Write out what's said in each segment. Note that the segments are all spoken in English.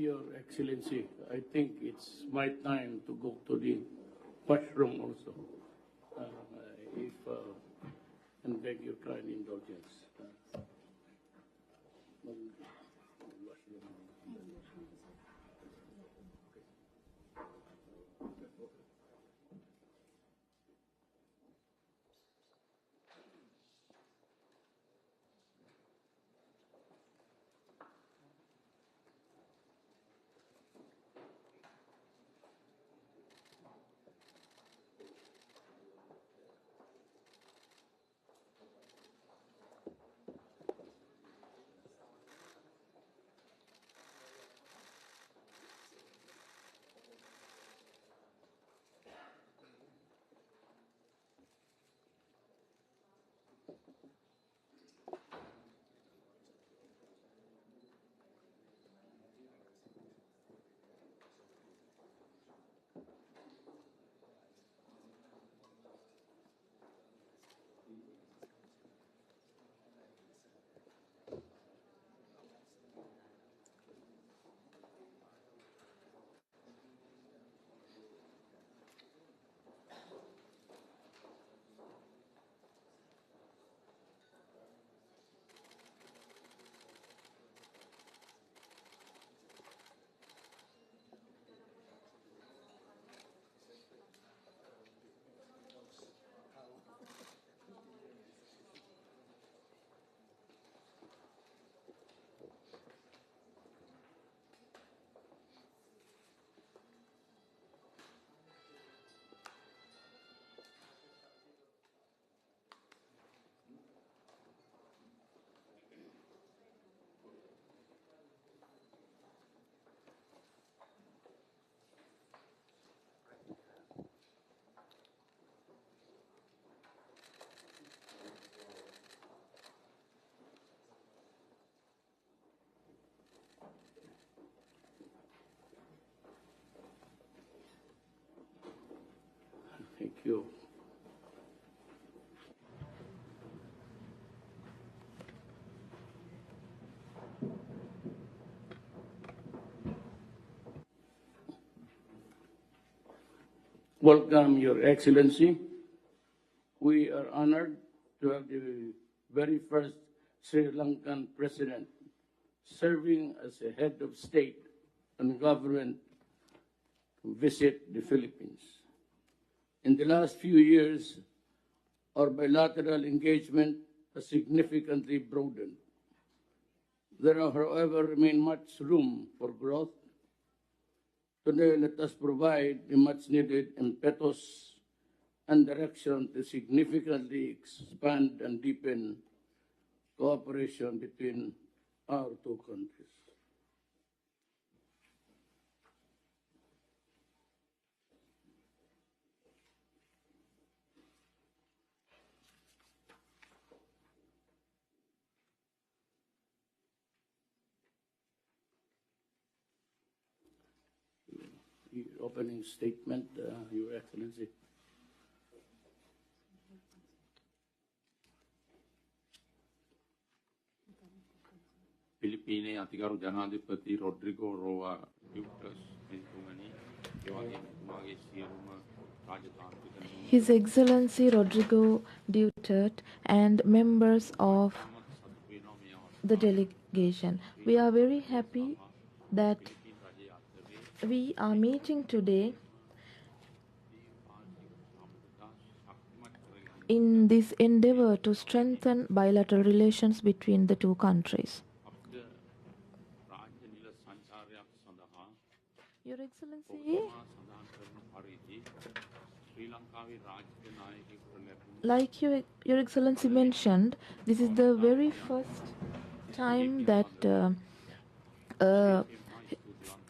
Your Excellency, I think it's my time to go to the washroom also. If and beg your kind indulgence. Thank you. Welcome, Your Excellency. We are honored to have the very first Sri Lankan President serving as a head of state and government to visit the Philippines. In the last few years, our bilateral engagement has significantly broadened. There, however, remain much room for growth. Today, let us provide the much-needed impetus and direction to significantly expand and deepen cooperation between our two countries. The opening statement, Your Excellency. Philippine Atigaru Janadipati Rodrigo Roa Duterte His Excellency Rodrigo Duterte and members of the delegation. We are very happy that we are meeting today in this endeavor to strengthen bilateral relations between the two countries. Your Excellency, like Your Excellency mentioned, this is the very first time that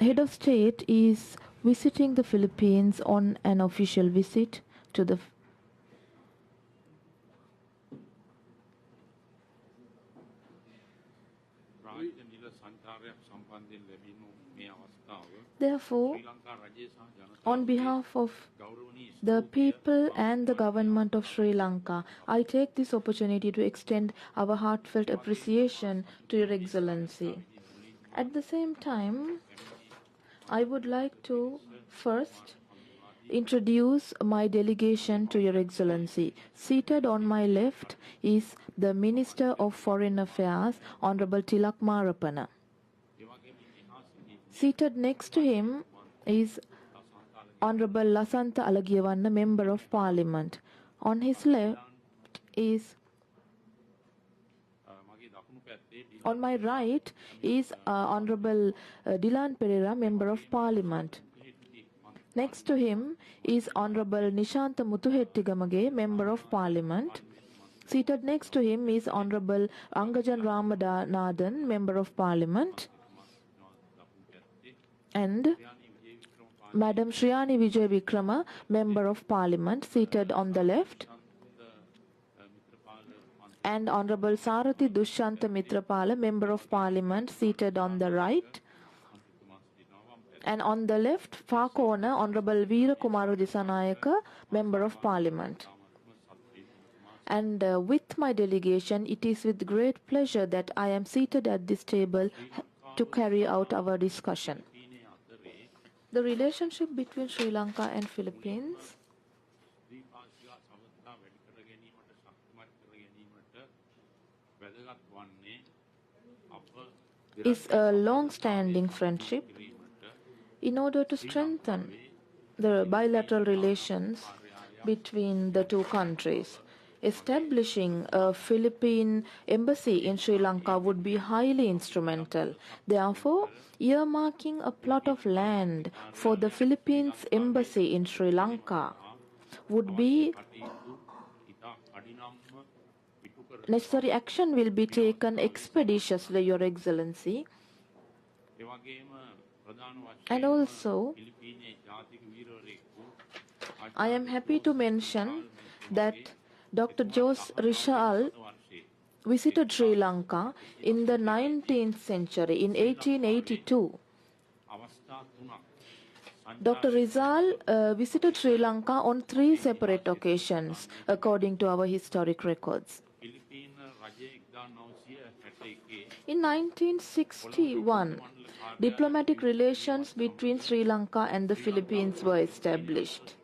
head of state is visiting the Philippines on an official visit to the Therefore, on behalf of the people and the government of Sri Lanka, I take this opportunity to extend our heartfelt appreciation to Your Excellency. At the same time, I would like to first introduce my delegation to Your Excellency. Seated on my left is the Minister of Foreign Affairs, Honorable Tilak Marapana. Seated next to him is Honorable Lasantha Alagiyawanna, Member of Parliament. On his left is On my right is Honorable Dilan Pereira, Member of Parliament. Next to him is Honorable Nishantha Muthuhettigamage, Member of Parliament. Seated next to him is Honorable Angajan Ramanathan, Member of Parliament. And Madam Shriyani Vijay Vikrama, Member of Parliament, seated on the left. And Honorable Sarathi Dushyanta Maithripala, Member of Parliament, seated on the right. And on the left, far corner, Honorable Veera Kumara Disanayaka, Member of Parliament. And with my delegation, it is with great pleasure that I am seated at this table to carry out our discussion. The relationship between Sri Lanka and Philippines is a long-standing friendship. In order to strengthen the bilateral relations between the two countries, establishing a Philippine embassy in Sri Lanka would be highly instrumental. Therefore, earmarking a plot of land for the Philippines embassy in Sri Lanka would be necessary action will be taken expeditiously, Your Excellency. And also, I am happy to mention that Dr. Jose Rizal visited Sri Lanka in the 19th century, in 1882. Dr. Rizal visited Sri Lanka on 3 separate occasions, according to our historic records. In 1961, diplomatic relations between Sri Lanka and the Philippines were established.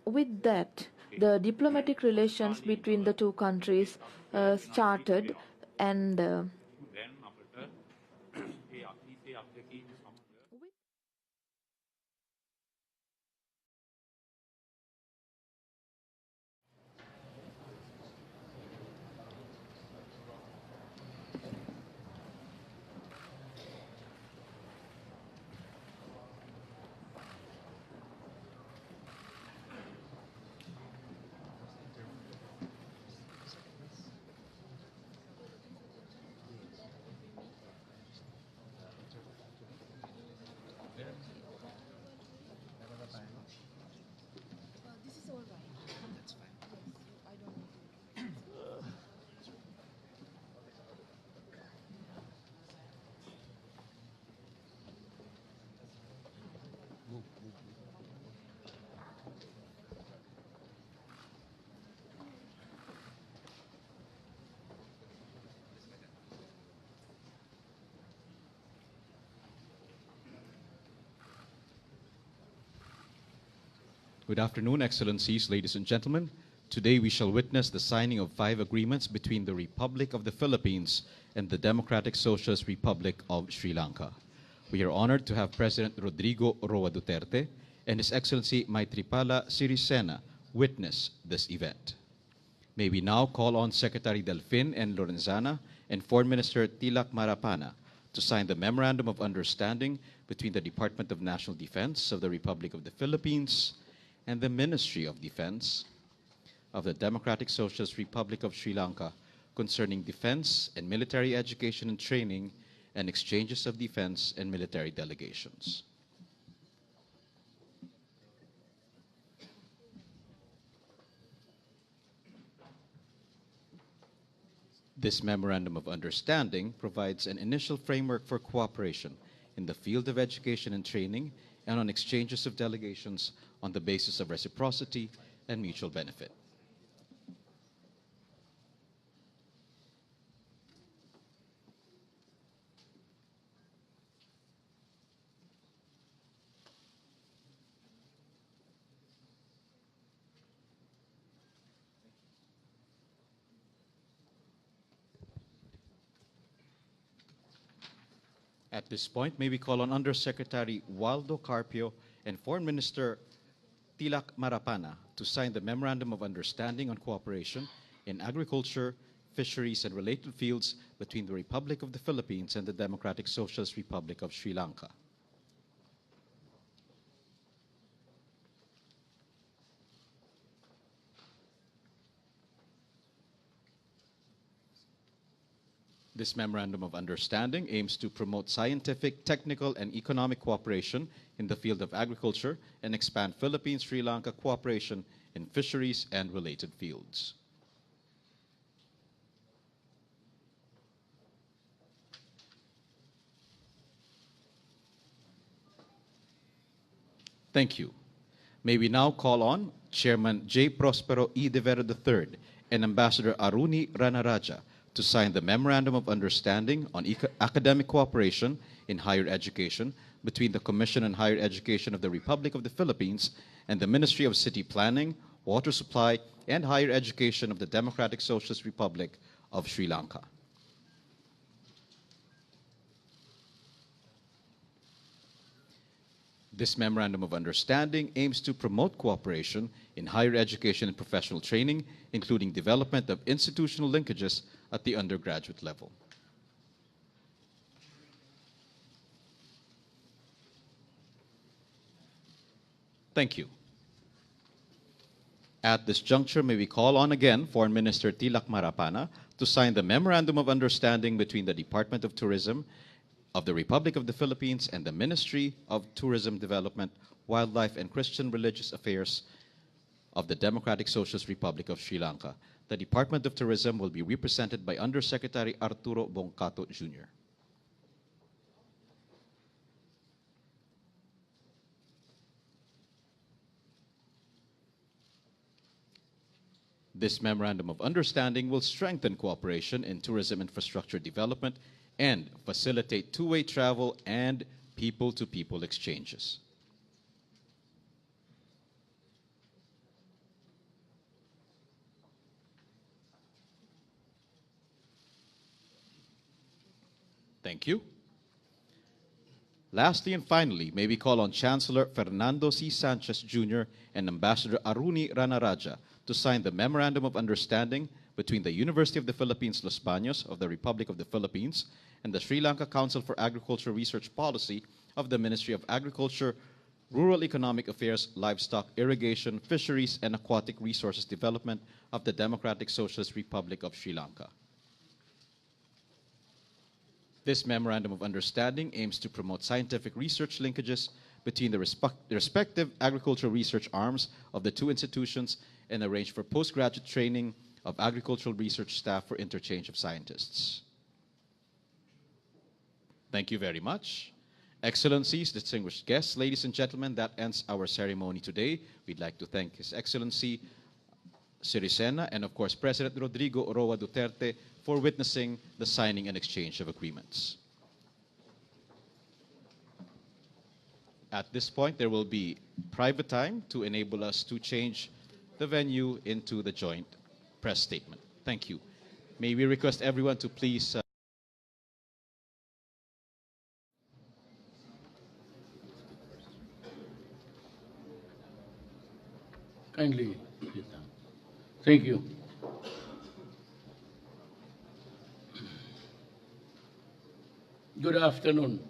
With that, the diplomatic relations between the two countries started, and Good afternoon, Excellencies, ladies and gentlemen. Today we shall witness the signing of 5 agreements between the Republic of the Philippines and the Democratic Socialist Republic of Sri Lanka. We are honored to have President Rodrigo Duterte and His Excellency Maithripala Sirisena witness this event. May we now call on Secretary Delfin and Lorenzana and Foreign Minister Tilak Marapana to sign the Memorandum of Understanding between the Department of National Defense of the Republic of the Philippines and the Ministry of Defense of the Democratic Socialist Republic of Sri Lanka concerning defense and military education and training and exchanges of defense and military delegations. This Memorandum of Understanding provides an initial framework for cooperation in the field of education and training and on exchanges of delegations on the basis of reciprocity and mutual benefit. At this point, may we call on Undersecretary Waldo Carpio and Foreign Minister Tilak Marapana to sign the Memorandum of Understanding on Cooperation in Agriculture, Fisheries, and Related Fields between the Republic of the Philippines and the Democratic Socialist Republic of Sri Lanka. This Memorandum of Understanding aims to promote scientific, technical, and economic cooperation in the field of agriculture and expand Philippines-Sri Lanka cooperation in fisheries and related fields. Thank you. May we now call on Chairman J. Prospero E. De Vera III and Ambassador Aruni Ranaraja to sign the Memorandum of Understanding on Academic Cooperation in Higher Education between the Commission on Higher Education of the Republic of the Philippines and the Ministry of City Planning, Water Supply, and Higher Education of the Democratic Socialist Republic of Sri Lanka. This Memorandum of Understanding aims to promote cooperation in higher education and professional training, including development of institutional linkages at the undergraduate level. Thank you. At this juncture, may we call on again Foreign Minister Tilak Marapana to sign the Memorandum of Understanding between the Department of Tourism of the Republic of the Philippines and the Ministry of Tourism Development, Wildlife, and Christian Religious Affairs of the Democratic Socialist Republic of Sri Lanka. The Department of Tourism will be represented by Undersecretary Arturo Bongcato Jr. This Memorandum of Understanding will strengthen cooperation in tourism infrastructure development and facilitate two-way travel and people-to-people exchanges. Thank you. Lastly and finally, may we call on Chancellor Fernando C. Sanchez Jr. and Ambassador Aruni Ranaraja to sign the Memorandum of Understanding between the University of the Philippines Los Baños of the Republic of the Philippines and the Sri Lanka Council for Agriculture Research Policy of the Ministry of Agriculture, Rural Economic Affairs, Livestock, Irrigation, Fisheries, and Aquatic Resources Development of the Democratic Socialist Republic of Sri Lanka. This Memorandum of Understanding aims to promote scientific research linkages between the respective agricultural research arms of the two institutions and arrange for postgraduate training of agricultural research staff for interchange of scientists. Thank you very much. Excellencies, distinguished guests, ladies and gentlemen, that ends our ceremony today. We'd like to thank His Excellency Sirisena and, of course, President Rodrigo Roa Duterte for witnessing the signing and exchange of agreements. At this point, there will be private time to enable us to change the venue into the joint press statement. Thank you. May we request everyone to please kindly sit down. Thank you. Good afternoon.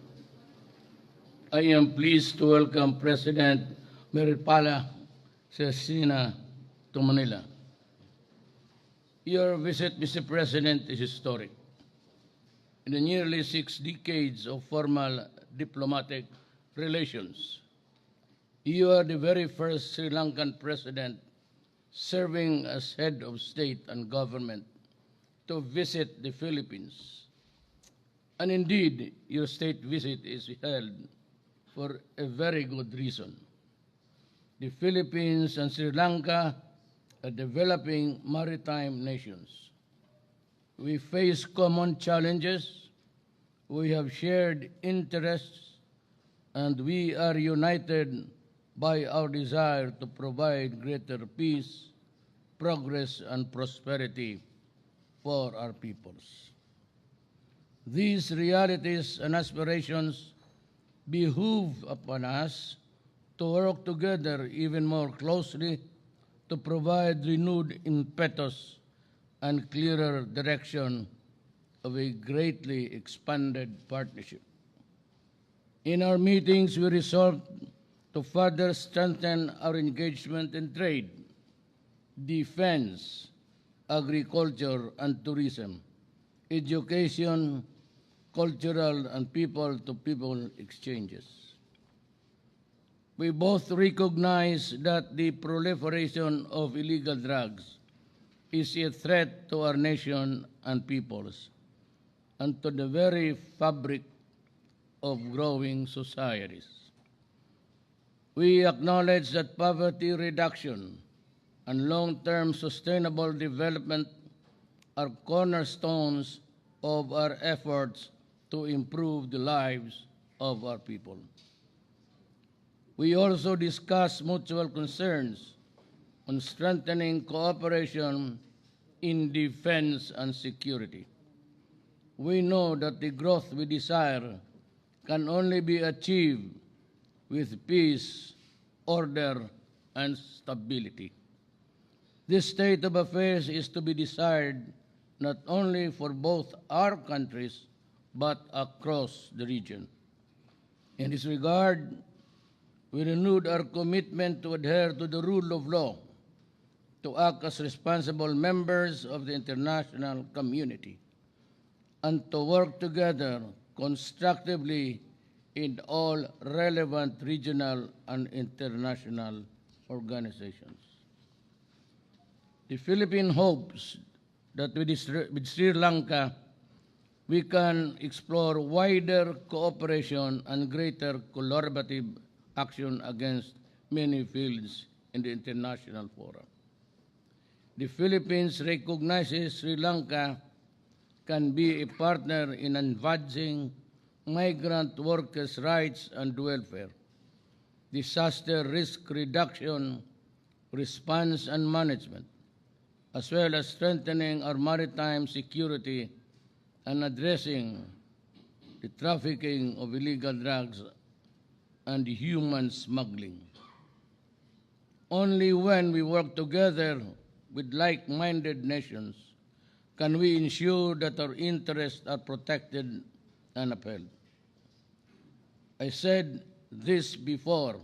I am pleased to welcome President Maithripala Sirisena to Manila. Your visit, Mr. President, is historic. In the nearly 6 decades of formal diplomatic relations, you are the very first Sri Lankan President serving as head of state and government to visit the Philippines. And indeed, your state visit is held for a very good reason. The Philippines and Sri Lanka are developing maritime nations. We face common challenges, we have shared interests, and we are united by our desire to provide greater peace, progress, and prosperity for our peoples. These realities and aspirations behoove upon us to work together even more closely to provide renewed impetus and clearer direction of a greatly expanded partnership. In our meetings, we resolved to further strengthen our engagement in trade, defense, agriculture and tourism, education, cultural and people-to-people exchanges. We both recognize that the proliferation of illegal drugs is a threat to our nation and peoples, and to the very fabric of growing societies. We acknowledge that poverty reduction and long-term sustainable development are cornerstones of our efforts to improve the lives of our people. We also discuss mutual concerns on strengthening cooperation in defense and security. We know that the growth we desire can only be achieved with peace, order, and stability. This state of affairs is to be desired not only for both our countries, but across the region. In this regard, we renewed our commitment to adhere to the rule of law, to act as responsible members of the international community, and to work together constructively in all relevant regional and international organizations. The Philippines hopes that with Sri Lanka, we can explore wider cooperation and greater collaborative action against many fields in the international forum. The Philippines recognizes Sri Lanka can be a partner in advancing migrant workers' rights and welfare, disaster risk reduction, response and management, as well as strengthening our maritime security and addressing the trafficking of illegal drugs and human smuggling. Only when we work together with like-minded nations can we ensure that our interests are protected and upheld. I said this before,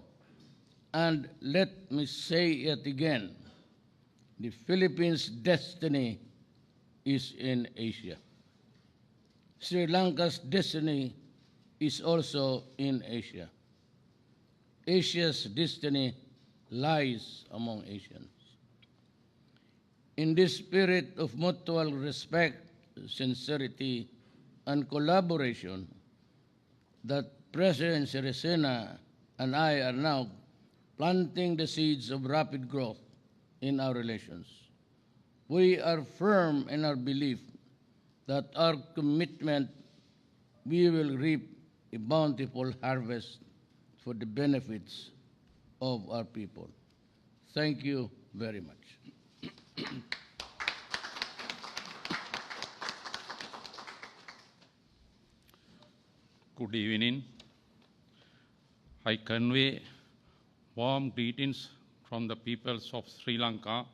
and let me say it again. The Philippines' destiny is in Asia. Sri Lanka's destiny is also in Asia. Asia's destiny lies among Asians. In this spirit of mutual respect, sincerity, and collaboration, that President Sirisena and I are now planting the seeds of rapid growth in our relations. We are firm in our belief that our commitment, we will reap a bountiful harvest for the benefits of our people. Thank you very much. Good evening. I convey warm greetings from the peoples of Sri Lanka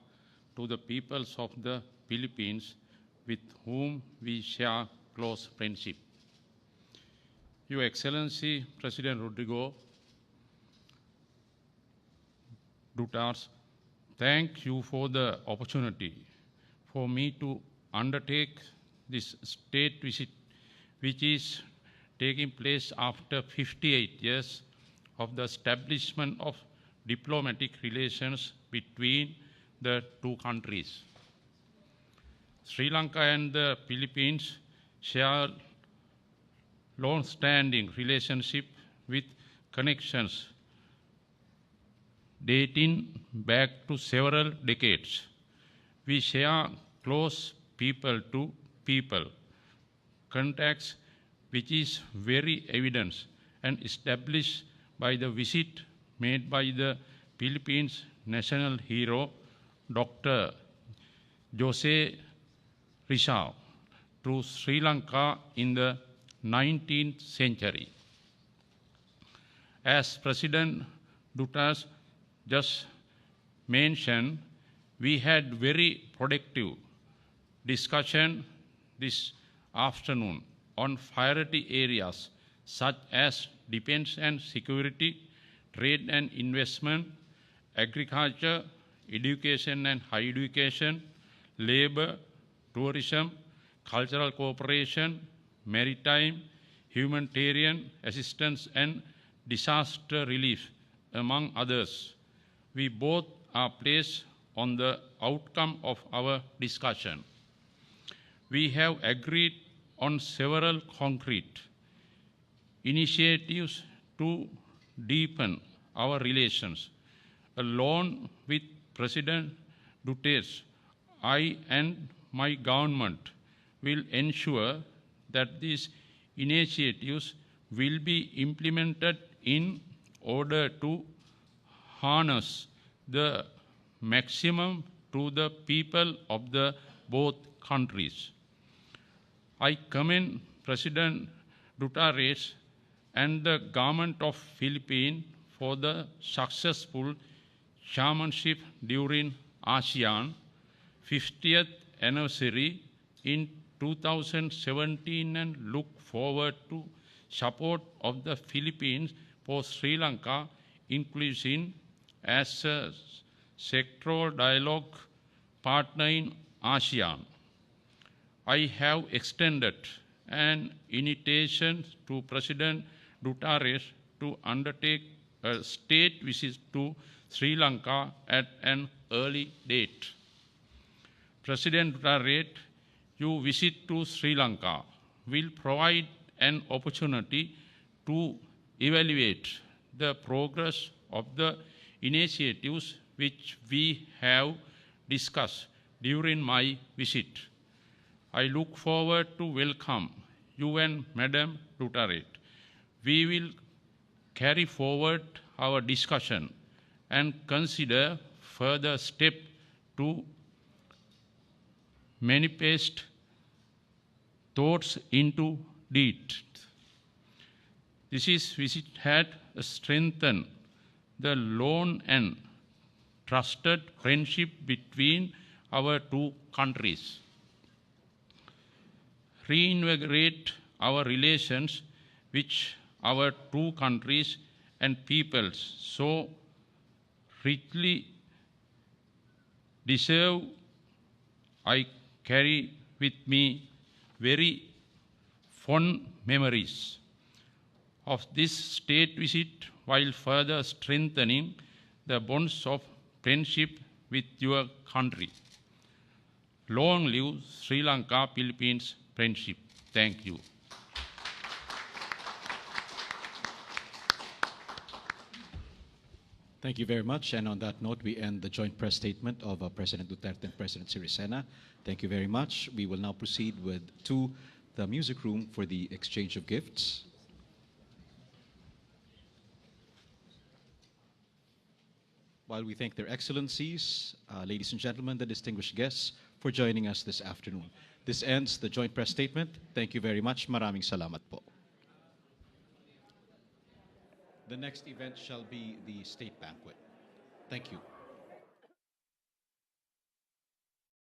to the peoples of the Philippines with whom we share close friendship. Your Excellency, President Rodrigo Duterte, thank you for the opportunity for me to undertake this state visit, which is taking place after 58 years of the establishment of diplomatic relations between the two countries. Sri Lanka and the Philippines share long-standing relationship with connections dating back to several decades. We share close people-to-people contacts, which is very evident and established by the visit made by the Philippines national hero, Dr. Jose Rizal, to Sri Lanka in the 19th century. As President Duterte just mentioned, we had very productive discussion this afternoon on priority areas such as defense and security, trade and investment, agriculture, education and higher education, labor, tourism, cultural cooperation, maritime, humanitarian assistance and disaster relief, among others. We both are pleased on the outcome of our discussion. We have agreed on several concrete initiatives to deepen our relations. Along with President Duterte, I and my government will ensure that these initiatives will be implemented in order to harness the maximum to the people of the both countries. I commend President Duterte and the government of Philippines for the successful chairmanship during ASEAN 50th anniversary in 2017 and look forward to support of the Philippines for Sri Lanka, including as a sectoral dialogue partner in ASEAN. I have extended an invitation to President Duterte to undertake a state visit to Sri Lanka at an early date. President Duterte, your visit to Sri Lanka will provide an opportunity to evaluate the progress of the initiatives which we have discussed during my visit. I look forward to welcome you and Madam Duterte. We will carry forward our discussion and consider further steps to manifest thoughts into deeds. This visit had strengthened the long and trusted friendship between our two countries, reinvigorate our relations which our two countries and peoples so richly deserve. I carry with me very fond memories of this state visit while further strengthening the bonds of friendship with your country. Long live Sri Lanka Philippines friendship. Thank you. Thank you very much. And on that note, we end the joint press statement of President Duterte and President Sirisena. Thank you very much. We will now proceed to the music room for the exchange of gifts. While we thank their excellencies, ladies and gentlemen, the distinguished guests, for joining us this afternoon. This ends the joint press statement. Thank you very much. Maraming salamat po. The next event shall be the state banquet. Thank you.